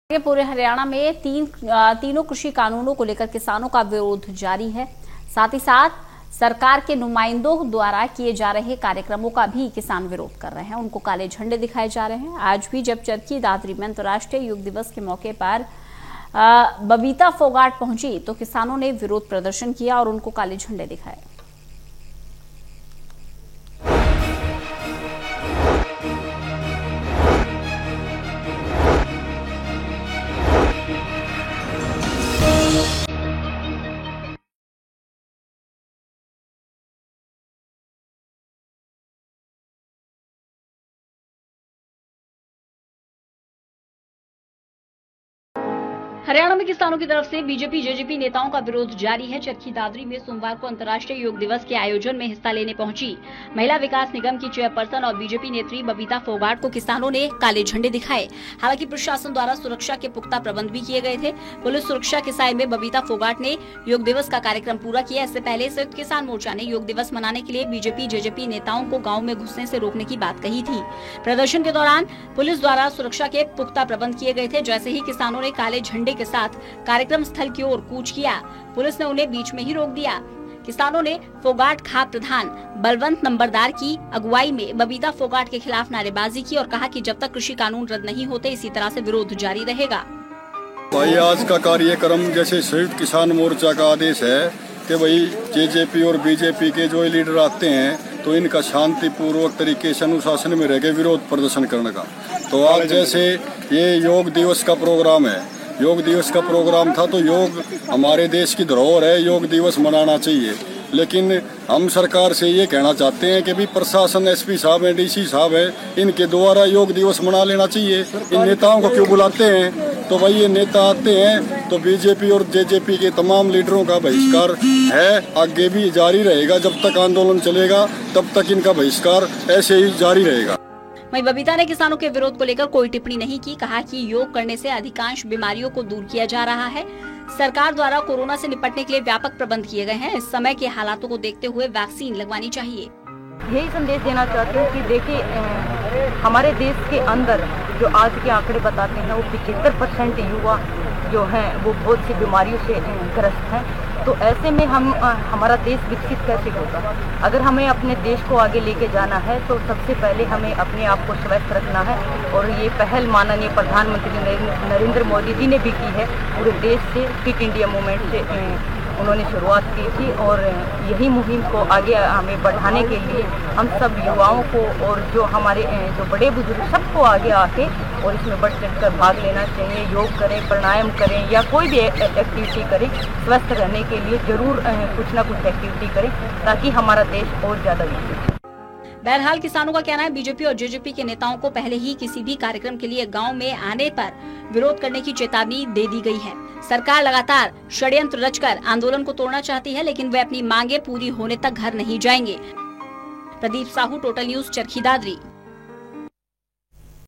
पूरे हरियाणा में तीनों कृषि कानूनों को लेकर किसानों का विरोध जारी है। साथ ही साथ सरकार के नुमाइंदों द्वारा किए जा रहे कार्यक्रमों का भी किसान विरोध कर रहे हैं। उनको काले झंडे दिखाए जा रहे हैं। आज भी जब चरखी दादरी में अंतर्राष्ट्रीय योग दिवस के मौके पर बबीता फोगाट पहुंची तो किसानों ने विरोध प्रदर्शन किया और उनको काले झंडे दिखाए। हरियाणा में किसानों की तरफ से बीजेपी जेजेपी नेताओं का विरोध जारी है। चरखी दादरी में सोमवार को अंतर्राष्ट्रीय योग दिवस के आयोजन में हिस्सा लेने पहुंची महिला विकास निगम की चेयरपर्सन और बीजेपी नेत्री बबीता फोगाट को किसानों ने काले झंडे दिखाए। हालांकि प्रशासन द्वारा सुरक्षा के पुख्ता प्रबंध भी किए गए थे। पुलिस सुरक्षा के साय में बबीता फोगाट ने योग दिवस का कार्यक्रम पूरा किया। इससे पहले संयुक्त किसान मोर्चा ने योग दिवस मनाने के लिए बीजेपी जेजेपी नेताओं को गाँव में घुसने से रोकने की बात कही थी। प्रदर्शन के दौरान पुलिस द्वारा सुरक्षा के पुख्ता प्रबंध किए गए थे। जैसे ही किसानों ने काले झंडे के साथ कार्यक्रम स्थल की ओर कूच किया, पुलिस ने उन्हें बीच में ही रोक दिया। किसानों ने फोगाट खाप प्रधान बलवंत नंबरदार की अगुवाई में बबीता फोगाट के खिलाफ नारेबाजी की और कहा कि जब तक कृषि कानून रद्द नहीं होते इसी तरह से विरोध जारी रहेगा। भाई आज का कार्यक्रम जैसे संयुक्त किसान मोर्चा का आदेश है कि भाई जेजेपी और बीजेपी के जो लीडर आते हैं तो इनका शांतिपूर्वक तरीके से अनुशासन में रहकर विरोध प्रदर्शन करने का। तो आज जैसे ये योग दिवस का प्रोग्राम है, योग दिवस का प्रोग्राम था तो योग हमारे देश की धरोहर है, योग दिवस मनाना चाहिए। लेकिन हम सरकार से ये कहना चाहते हैं कि भी प्रशासन एसपी साहब है, डीसी साहब है, इनके द्वारा योग दिवस मना लेना चाहिए। इन नेताओं को क्यों बुलाते हैं? तो भाई ये नेता आते हैं तो बीजेपी और जेजेपी के तमाम लीडरों का बहिष्कार है, आगे भी जारी रहेगा। जब तक आंदोलन चलेगा तब तक इनका बहिष्कार ऐसे ही जारी रहेगा। वहीं बबीता ने किसानों के विरोध को लेकर कोई टिप्पणी नहीं की। कहा कि योग करने से अधिकांश बीमारियों को दूर किया जा रहा है। सरकार द्वारा कोरोना से निपटने के लिए व्यापक प्रबंध किए गए हैं। इस समय के हालातों को देखते हुए वैक्सीन लगवानी चाहिए। यही संदेश देना चाहते हैं कि देखिए हमारे देश के अंदर जो आज के आंकड़े बताते हैं वो 75% युवा जो हैं वो बहुत सी बीमारियों से ग्रस्त हैं। तो ऐसे में हमारा देश विकसित कैसे होगा? अगर हमें अपने देश को आगे लेके जाना है तो सबसे पहले हमें अपने आप को स्वस्थ रखना है। और ये पहल माननीय प्रधानमंत्री नरेंद्र मोदी जी ने भी की है। पूरे देश से फिट इंडिया मूवमेंट से उन्होंने शुरुआत की थी और यही मुहिम को आगे हमें बढ़ाने के लिए हम सब युवाओं को और जो हमारे जो बड़े बुजुर्ग सबको आगे आके और इसमें बढ़ चढ़ कर भाग लेना चाहिए। योग करें, प्राणायाम करें या कोई भी एक्टिविटी करें, स्वस्थ रहने के लिए जरूर कुछ ना कुछ एक्टिविटी करें ताकि हमारा देश और ज्यादा विकसित। बहरहाल किसानों का कहना है बीजेपी और जेजेपी के नेताओं को पहले ही किसी भी कार्यक्रम के लिए गांव में आने पर विरोध करने की चेतावनी दे दी गई है। सरकार लगातार षड्यंत्र रचकर आंदोलन को तोड़ना चाहती है, लेकिन वे अपनी मांगे पूरी होने तक घर नहीं जाएंगे। Pradeep Sahu, total news, Charkhi Dadri.